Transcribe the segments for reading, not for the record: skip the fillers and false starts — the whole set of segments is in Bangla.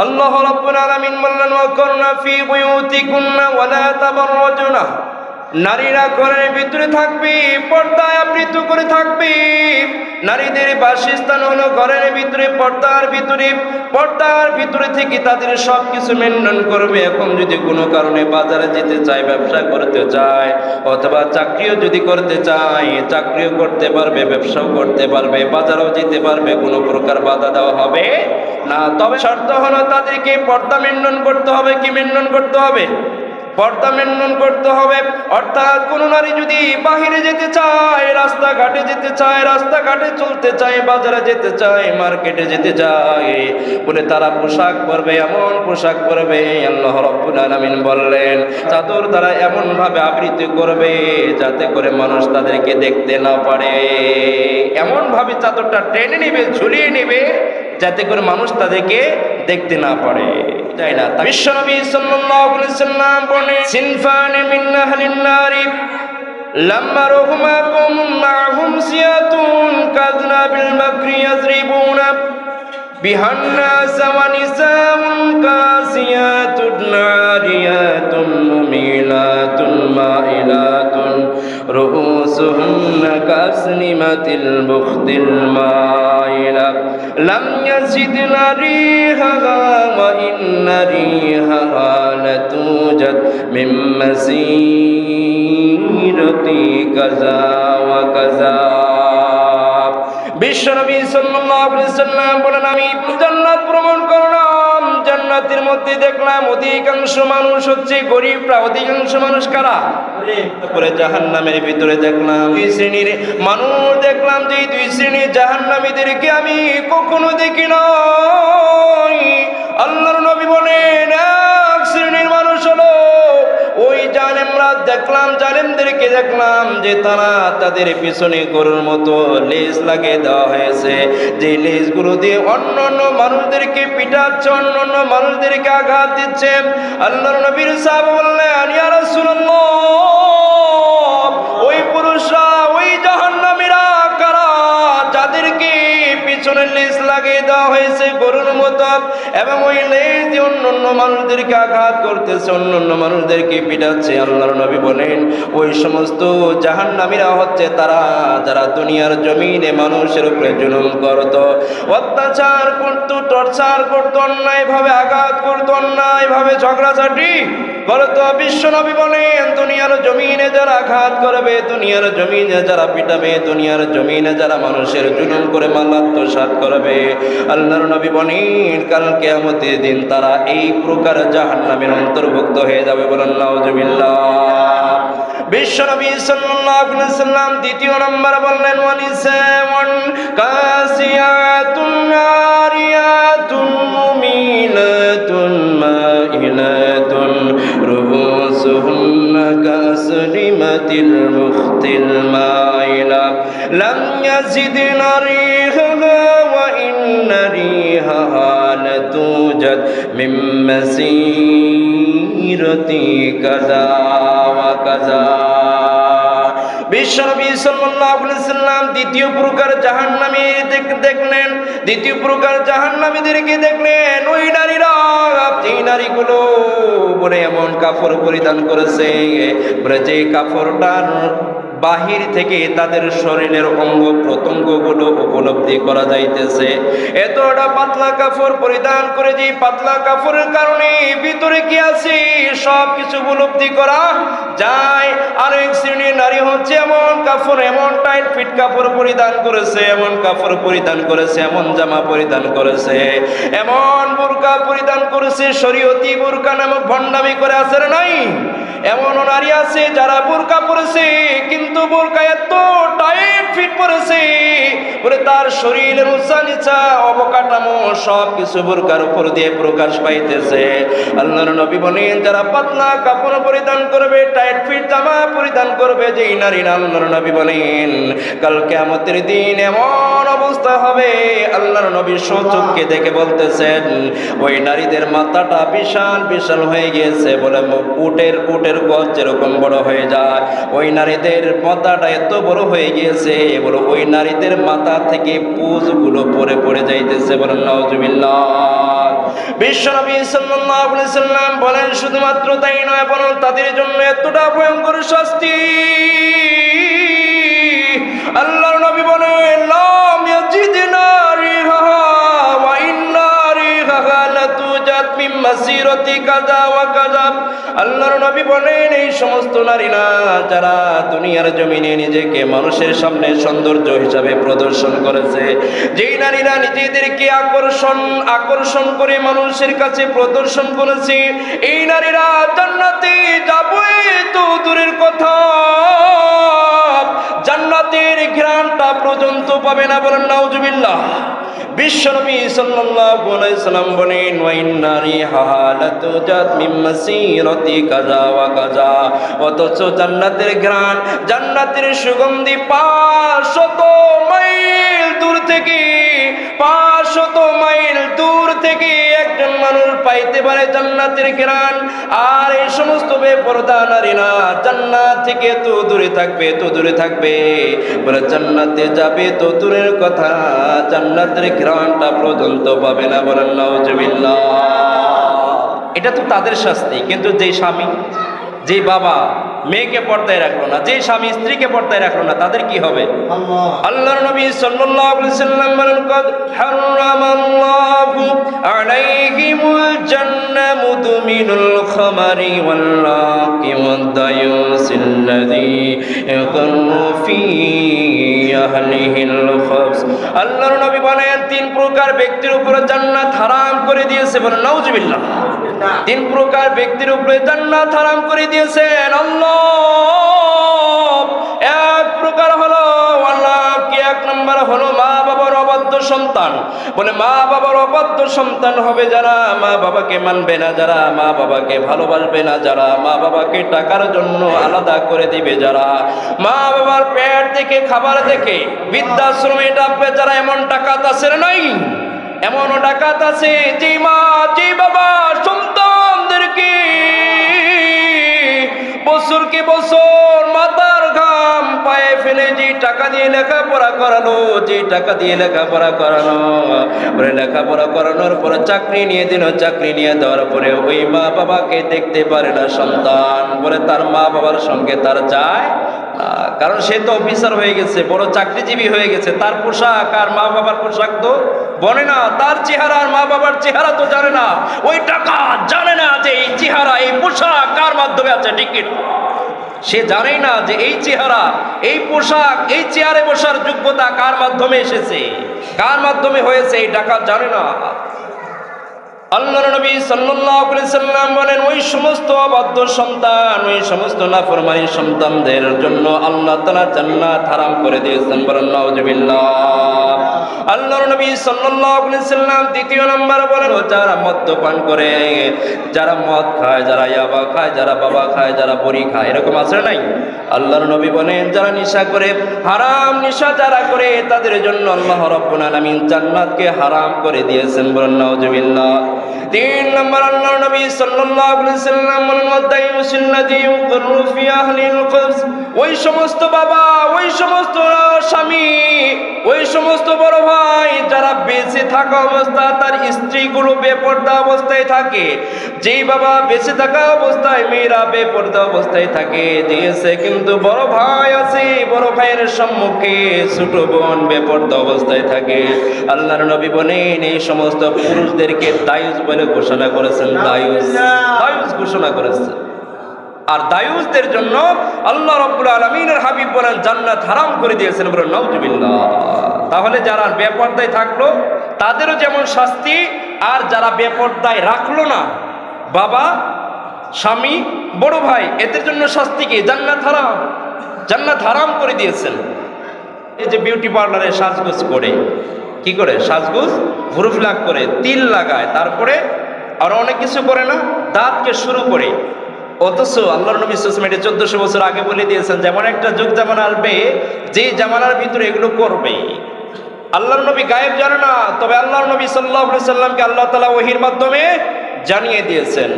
আল্লাহ রাব্বুল আলামিন বললেন ওয়াকুরনা ফি বুয়ুতিকুন্না ওয়ালা তাবাররাজনা, নারীরা ঘরের ভিতরে থাকবে, পর্দায় আবৃত করে থাকবে। নারীদের বাসস্থান হলো ঘরের ভিতরে, পর্দার ভিতরে থেকে তাদের সবকিছু মেনটেন করবে। এখন যদি কোনো কারণে বাজারে যেতে চায়, ব্যবসা করতে চায়, অথবা চাকরিও যদি করতে চায়, চাকরিও করতে পারবে, ব্যবসাও করতে পারবে, বাজারেও যেতে পারবে, কোনো প্রকার বাধা দেওয়া হবে না। তবে শর্ত হলো তাদেরকে পর্দা মেনটেন করতে হবে। কি মেনটেন করতে হবে? পর্দা মেনটেন করতে হবে। অর্থাৎ কোন নারী যদি বাহিরে যেতে চায়, রাস্তাঘাটে যেতে চায়, রাস্তাঘাটে চলতে চায়, বাজারে যেতে চায়, মার্কেটে যেতে চায়, বলে তারা পোশাক পরবে, এমন পোশাক পরবে আল্লাহ রাব্বুল আলামিন বললেন চাদর দ্বারা এমন ভাবে আবৃত করবে যাতে করে মানুষ তাদেরকে দেখতে না পারে। এমন ভাবে চাদরটা টেনে নেবে, ঝুলিয়ে নেবে যাতে করে মানুষ তাদেরকে দেখতে না পারে। তাই না? বিশ্বনবী সাল্লাল্লাহু আলাইহি ওয়াসাল্লাম বলেন সিনফান মিন আহলিন নারি লাম্মা রহুমা কুম মাহুম সিয়াতুন কাযনাবিল মাকরি ইয়াজরিবুনা বিহান্নাস ওয়া নিসাউন কাসিয়াতুন নারিয়াতুন মুমিলাতুন মাইলাতুন রুউসুহুন্না কাসনিমাতিল বুখতিল মাইলা লাম ইয়াজিদনা রিহাহা ওয়া ইন্না রিহাহা লাতুজাদ মিন মাসিরাতি কাযা ওয়া কাযা। বিশ্বনবী সাল্লাল্লাহু আলাইহি ওয়াসাল্লাম বলেন আমি জান্নাত ভ্রমণ করলাম, জান্নাতের মধ্যে দেখলাম অধিকাংশ মানুষ হচ্ছে গরীবরা। অধিকাংশ মানুষ কারা? তারপরে জাহান্নামের ভিতরে দেখলাম দুই শ্রেণীর মানুষ, দেখলাম যে দুই শ্রেণীর জাহান্নামীদেরকে আমি কখনো দেখি নাই। আল্লাহর নবী বলেন এক শ্রেণীর মানুষ হলো ওই জালেমরা। দেখলাম জালেমদেরকে দেখলাম যে তারা তাদের পিছনে গরুর মতো লেজ লাগিয়ে দেওয়া হয়েছে, যে লেজগুলো দিয়ে অন্য অন্য মানুষদেরকে পিটাচ্ছে, অন্য অন্য মানুষদেরকে আঘাত দিচ্ছে। আল্লাহর নবীর সাহাবা বললেন ইয়া রাসূলুল্লাহ, ওই পুরুষরা, ওই জাহান্নামীরা কারা যাদেরকে পিছনে লেজ লাগিয়ে দেওয়া হয়েছে গরুর মতো, এবং ওই লেজ দিয়ে অন্য অন্য মানুষদেরকে আঘাত করতেছে, অন্য অন্য মানুষদেরকে পিটাচ্ছে। আল্লাহর নবী বলেন ওই সমস্ত জাহান্নামীরা হচ্ছে তারা যারা দুনিয়ার জমিনে মানুষের উপরে জুলুম করত, অত্যাচার করত, টর্চার করত, অন্যায় ভাবে আঘাত করত, অন্যায় ভাবে ঝগড়াঝাটি করত। বিশ্ব নবী বলেন দুনিয়ার জমিনে যারা আঘাত করবে, দুনিয়ার জমিনে যারা পিটাবে, দুনিয়ার জমিনে যারা মানুষের জুলুম করে মাল আত্মসাৎ করবে, আল্লাহর নবী বলেন কাল কিয়ামতের দিন তারা এই প্রকার জাহান্নামের অন্তর্ভুক্ত হয়ে যাবে। বলেন নাউজুবিল্লাহ। বিশ্বনবী সাল্লাল্লাহু আলাইহি ওয়াসাল্লাম দ্বিতীয় নম্বর বললেন ওয়ানিসাউন কাসিয়াতুন নারিয়াতুন মুমিলাতুন মাইলাতুন রুউসুহুন্না কাসনিমাতিল মুখতিল মাইলা লাম ইয়াজিদনা রিহাহা ওয়া ইন্না রিহাহা লাতুজাদ মিন মাসিরাতি কাযা ওয়া কাযা। বিশ্বনবী সাল্লাল্লাহু আলাইহি ওয়াসাল্লাম দ্বিতীয় প্রকার জাহান্নামী দেখলেন, দ্বিতীয় প্রকার জাহান্নামীদেরকে দেখলেন ওই নারীরা, এই নারীগুলো বলে এমন কাপড় পরিধান করেছে বলে যে কাপড়টার বাহির থেকে তাদের শরীরের অঙ্গ প্রত্যঙ্গগুলো উপলব্ধি করা যাইতেছে। এতটা পাতলা কাপড় পরিধান করে, যে পাতলা কাপড়ের কারণে ভিতরে কি আছে সব কিছু উপলব্ধি করা যায়। আরেক শ্রেণীর নারী হচ্ছে এমন কাপড়, এমন টাইট ফিট কাপড় পরিধান করেছে, এমন কাপড় পরিধান করেছে, এমন জামা পরিধান করেছে, এমন বোরকা পরিধান করেছে, শরীয়তি বোরকা নামক ভণ্ডামি করে আছে না নাই? এমন নারী আছে যারা বোরকা পরেছে কিন্তু বোরকা এত টাইট ফিট পরেছে বলে তার শরীরের উঁচা নিচা অবকাঠামো সব কিছু বোরকার উপর দিয়ে প্রকাশ পাইতেছে। আল্লাহর নবী বলেন যারা পাতলা কাপড় পরিধান করবে, টাইট ফিট জামা পরিধান করবে, যেই নারীরা, আল্লাহর নবী বলেন কাল কিয়ামতের দিন এমন অবস্থা হবে, আল্লাহর নবী স্বচক্ষে দেখে বলতেছেন ওই নারীদের মাথাটা বিশাল বিশাল হয়ে গিয়েছে, বলে উটের খেজুরের গাছ যেরকম বড় হয়ে যায়, ওই নারীদের মাথাটা এত বড় হয়ে গিয়েছে, বলো ওই নারীদের মাথা থেকে পুঁজগুলো পড়ে পড়ে যাইতেছে। বলেন নাউজুবিল্লাহ। বিশ্বনবী সাল্লাল্লাহু আলাইহি সাল্লাম বলেন শুধুমাত্র তাই নয়, বরং তাদের জন্য এতটা ভয়ঙ্কর শাস্তি। আল্লাহর নবী বলেন লাম ইয়াজিদনা রিহা ওয়া ইন্না রিহা লাতুজাত মিন মাসিরাতি কাযা ওয়া কাযা। আল্লাহর নবী বলেন এই সমস্ত নারীরা যারা দুনিয়ার জমিনে নিজেকে মানুষের সামনে সৌন্দর্য হিসাবে প্রদর্শন করেছে, যেই নারীরা নিজেদেরকে আকর্ষণ করে মানুষের কাছে প্রদর্শন করেছে, এই নারীরা জান্নাতে যাবে তো দূরের কথা, জান্নাতের ঘ্রাণটা পর্যন্ত পাবে না। বলেন নাউজুবিল্লাহ। বিশ্বনবী সাল্লাল্লাহু আলাইহি সাল্লাম বলেন ওয়া ইন্না রিহা লাতুজাত মিন মাসিরাতি কাযা ওয়া কাযা। অথচ জান্নাতের ঘ্রাণ, জান্নাতের সুগন্ধি 500 মাইল দূর থেকে, 500 মাইল দূর থেকে একজন মানুষ পাইতে পারে জান্নাতের ঘ্রাণ। আর এই সমস্ত বেপরদা নারীরা জান্নাত থেকে তো দূরে থাকবে, তো দূরে থাকবে, বলে জান্নাতে যাবে তো দূরের কথা, জান্নাতের ঘ্রাণটা পর্যন্ত পাবে না। বলেন নাউজুবিল্লাহ। এটা তো তাদের শাস্তি। কিন্তু যে স্বামী, যে বাবা মেয়েকে পর্দায় রাখলো না, যে স্বামী স্ত্রীকে পর্দায় রাখলো না, তাদের কি হবে? আল্লাহর নবী সাল্লাল্লাহু আলাইহি সাল্লাম বলেন কদ হারামাল্লাহু আলাইহিমুল জান্নাহ মুদমিনুল খামারি ওয়াল রাকি ওয়াদ দায়ুসিল্লাযী ইয়াকুনু ফি আহলিহিল খাবস। আল্লাহর নবী বলেন 3 প্রকার ব্যক্তির উপরে জান্নাত হারাম করে দিয়েছে। বলেন নাউজুবিল্লাহ। 3 প্রকার ব্যক্তির উপরে জান্নাত হারাম করে দিয়েছেন আল্লাহ। এক প্রকার হলো আল্লাহ কি, 1 নম্বর হলো মা বাবার অবাধ্য সন্তান। বলে মা বাবার অবাধ্য সন্তান হবে যারা মা বাবাকে মানবে না, যারা মা বাবাকে ভালোবাসবে না, যারা মা বাবাকে টাকার জন্য আলাদা করে দিবে, যারা মা বাবার পেট দেখে খাবার দেখে বৃদ্ধাশ্রমে ডাকবে, যারা এমন ডাকাত আছে না নাই? এমন ডাকাত আছে যে মা যে বাবা সন্তানদেরকে বছরকে বছর মাথার ঘাম পায়ে ফেলে যে টাকা দিয়ে লেখাপড়া করানো, যে টাকা দিয়ে লেখাপড়া করানো, লেখাপড়া করানোর পরে চাকরি নিয়ে দিল, চাকরি নিয়ে দেওয়ার পরে ওই মা বাবাকে দেখতে পারে না সন্তান। বলে তার মা বাবার সঙ্গে তার যায় না, কারণ সে তো অফিসার হয়ে গেছে, বড় চাকরিজীবী হয়ে গেছে। তার পোশাক আর মা বাবার পোশাক তো বনে না, তার চেহারা আর মা বাবার চেহারা তো জানে না। ওই টাকা জানে না যে এই চেহারা এই পোশাক কার মাধ্যমে আছে, টিকিট সে জানেই না যে এই চেহারা এই পোশাক এই চেয়ারে বসার যোগ্যতা কার মাধ্যমে এসেছে, কার মাধ্যমে হয়েছে, এই টাকা জানে না। আল্লাহর নবী সাল্লাল্লাহু আলাইহি সাল্লাম বলেন ওই সমস্ত অবাধ্য সন্তান, ওই সমস্ত নাফরমানি সন্তানদের জন্য আল্লাহ তাআলা জান্নাত হারাম করে দিয়েছেন। বলেন নাউজুবিল্লাহ। আল্লাহর নবী সাল্লাল্লাহু আলাইহি সাল্লাম 2 নম্বর বলেন যারা মদ্যপান করে, যারা মদ খায়, যারা ইয়াবা খায়, যারা বাবা খায়, যারা বড়ি খায়, এরকম আছে নাই? আল্লাহর নবী বলেন যারা নেশা করে, হারাম নেশা যারা করে, তাদের জন্য আল্লাহ রাব্বুল আলামিন জান্নাতকে হারাম করে দিয়েছেন। বলেন নাউজুবিল্লাহ। 3 নম্বর আল্লাহর নবী সাল্লাল্লাহু আলাইহি সাল্লাম বলেন ওয়াদাইউসিল্লাযী ইউকরু ফি আহলিল কবস। ওই সমস্ত বাবা, ওই সমস্ত স্বামী, ওই সমস্ত বড় ভাই যারা বেঁচে থাকা অবস্থা তার স্ত্রীগুলো বেপর্দা অবস্থায় থাকে, যেই বাবা বেঁচে থাকা অবস্থায় মেয়েরা বেপর্দা অবস্থায় থাকে, দিয়েছে কিন্তু বড় ভাই আছে, বড় ভাইয়ের সম্মুখে ছোট বোন বেপর্দা অবস্থায় থাকে, আল্লাহর নবী বলেন এই সমস্ত পুরুষদেরকে দায়ুস বলে ঘোষণা করেছেন। দায়ুস, দায়ুস ঘোষণা করেছেন। আর দায়ুসদের জন্য আল্লাহ রাব্বুল আলামিনের হাবিব বলেন জান্নাত হারাম করে দিয়েছেন। বলেন নাউজুবিল্লাহ। তাহলে যারা বেপরদায় থাকলো তাদেরও যেমন শাস্তি, আর যারা বেপরদায় রাখলো না, বাবা স্বামী বড় ভাই, এদের জন্য শাস্তি কি? জান্নাত হারাম, জান্নাত হারাম করে দিয়েছেন। এই যে বিউটি পার্লারে সাজগোজ করে, কি করে সাজগোজ, ভুরু ফ্লাক করে, তিল লাগায়, তারপরে আর অনেক কিছু করে না, দাঁতকে শুরু করে। অথচ আল্লাহর নবী সাল্লাল্লাহু আলাইহি ওয়াসাল্লাম 1400 বছর আগে বলে দিয়েছেন যেমন একটা যুগ জামানা আসবে যে জামানার ভিতরে এগুলো করবে। আল্লাহর নবী গায়েব জানে না, তবে আল্লাহর নবী সাল্লাল্লাহু আলাইহি ওয়াসাল্লামকে আল্লাহ তাআলা ওহীর মাধ্যমে জানিয়ে দিয়েছেন।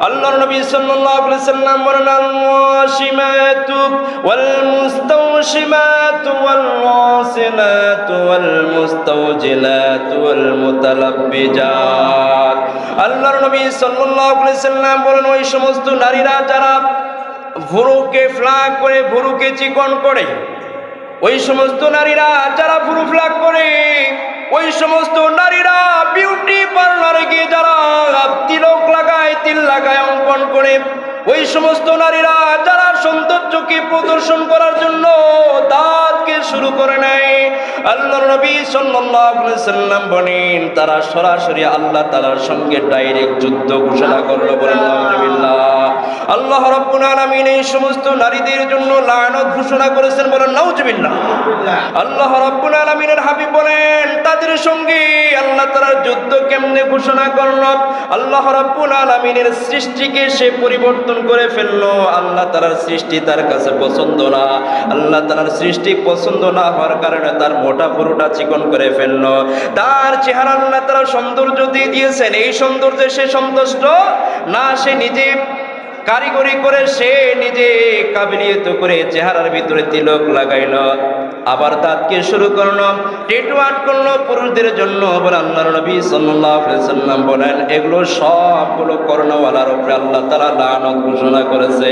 আল্লাহর নবী সাল্লাল্লাহু আলাইহি সাল্লাম বলেন, আল ওয়াশিমাতু ওয়াল মুস্তাওশিমাতু ওয়াল ওয়াসিলাতু ওয়াল মুস্তাওজিলাতু ওয়াল মুতালাব্বিজাত। আল্লাহর নবী সাল্লাল্লাহু আলাইহি সাল্লাম বলেন, ওই সমস্ত নারীরা যারা ভুরুকে ফ্লাক করে, ভুরুকে চিকন করে, ওই সমস্ত নারীরা যারা ভুরু ফ্লাক করে, ওই সমস্ত নারীরা বিউটি পার্লারে গিয়ে যারা তিলক লাগায়, তিল লাগায়, অঙ্কন করে, ওই সমস্ত নারীরা যারা সৌন্দর্যকে প্রদর্শন করার জন্য দাঁতকে শুরু করে নেয়, আল্লাহর নবী সাল্লাল্লাহু আলাইহি সাল্লাম বলেন তারা সরাসরি আল্লাহ তাআলার সঙ্গে ডাইরেক্ট যুদ্ধ ঘোষণা করলো। বলেন নাউজুবিল্লাহ। আল্লাহ রাব্বুল আলামিন এই সমস্ত নারীদের জন্য লানত ঘোষণা করেছেন। বলেন নাউজুবিল্লাহ। আল্লাহ রাব্বুল আলামিনের হাবিব বলেন তাদের সঙ্গে আল্লাহ তাআলা যুদ্ধ কেমনে ঘোষণা করলো? আল্লাহ রাব্বুল আলামিনের সৃষ্টিকে সে পরিবর্তন করে ফেললো। আল্লাহ তাআলার সৃষ্টি তার কাছে পছন্দ না। আল্লাহ তাআলার সৃষ্টি পছন্দ না হওয়ার কারণে তার মোটা পুরোটা চিকন করে ফেললো। তার চেহারা আল্লাহ তাআলা সৌন্দর্য দিয়ে দিয়েছেন। এই সৌন্দর্যে সে সন্তুষ্ট না, সে নিজে কারিগরি করে, সে নিজে কাবিলিয়ত করে চেহারার ভিতরে তিলক লাগাইলো, আবার দাঁতকে শুরু করলো, টেটু আর্ট করলো পুরুষদের জন্য। বলে আল্লাহর নবী সাল্লাল্লাহু আলাইহি সাল্লাম বলেন এগুলো সবগুলো কর্ণওয়ালার উপরে আল্লাহ তাআলা লানত ঘোষণা করেছে।